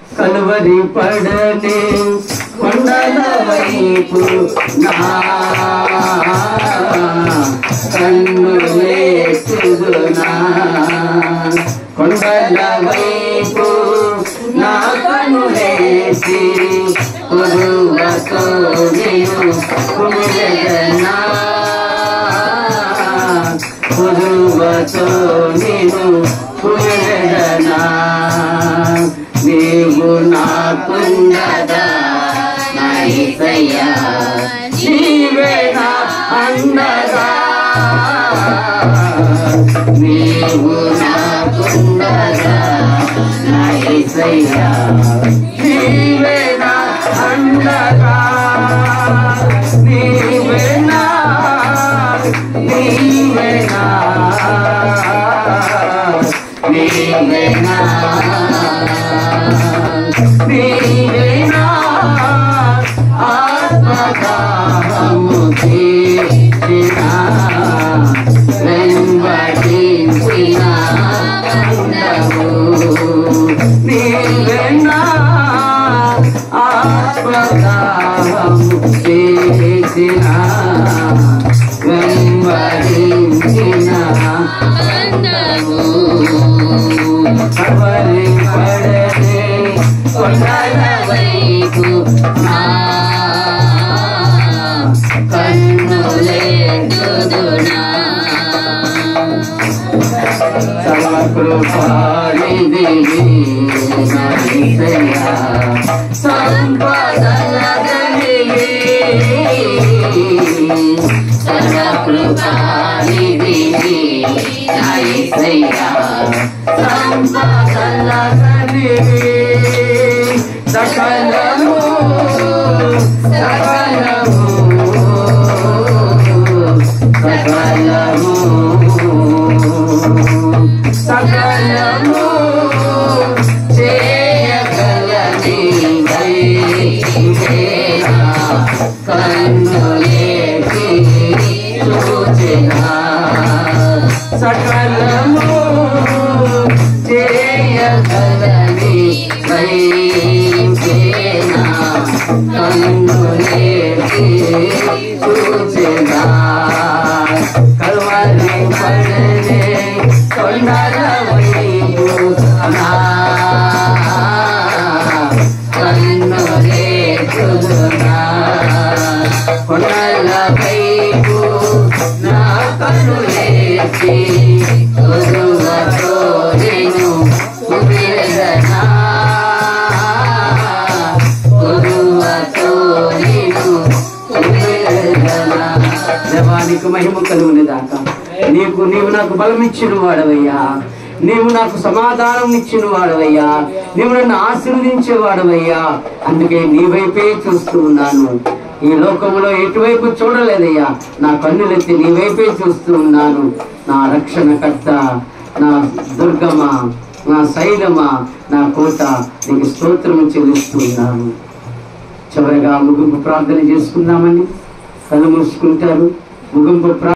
కలువరి పడనే కొండల వైపు నా కన్నులేతుదునా కొండల వైపు నా కన్నులేసి కొలువతో నేను కుమిలెదనా కొలువతో నేను కుమిలెదనా నీవు నాకుండగా నా యేసయ్యా నీవే నా అండగా నీవు నాకుండగా నా యేసయ్యా నీవే నా అండగా నీవే నా నీవే నా నీవే నా నీవే నా ఆత్మదాహము తీర్చిన వెంబడించిన కండవు నీవే నా ఆత్మదాహము తీర్చిన వెంబడించిన కండవు కలువరి పడనే కొండల వైపు నా కన్నులేతుదునా సర్వకృపానిధివి నా యేసయ్యా సంపదల గనివి సర్వకృపానిధివి నా యేసయ్యా సంపదల గనివి సకలము సకలము సకలము సకలము చేయగలని వైనా కన్నులేసి చూచినా సకలము చేయగలని వైనా కన్నులేసి చూచినా కలువరి పడనే కొండల వైపు నా కన్నులేతుదునా కొండల వైపు నా కన్నులేసి కొలువతో నేను కుమిలెదనా కొలువతో నేను కుమిలెదనా. దేవానికి మహిమ కలుగునిదాక. నీవు నాకు బలం ఇచ్చిన వాడవయ్యా, నీవు నాకు సమాధానం ఇచ్చిన వాడవయ్యా, నీవు నన్ను ఆశీర్వదించేవాడవయ్యా. అందుకే నీ వైపే చూస్తూ ఉన్నాను. ఈ లోకంలో ఎటువైపు చూడలేదయ్యా, నా కన్నులెత్తి నీ వైపే చూస్తూ ఉన్నాను. నా రక్షణకర్త, నా దుర్గమా, నా శైలమా, నా కోట, నీకు స్తోత్రం చెల్లిస్తూ ఉన్నాను. చివరిగా ముగింపు ప్రార్థన చేసుకుందామని కళ్ళు మూసుకుంటారు. ముగింపు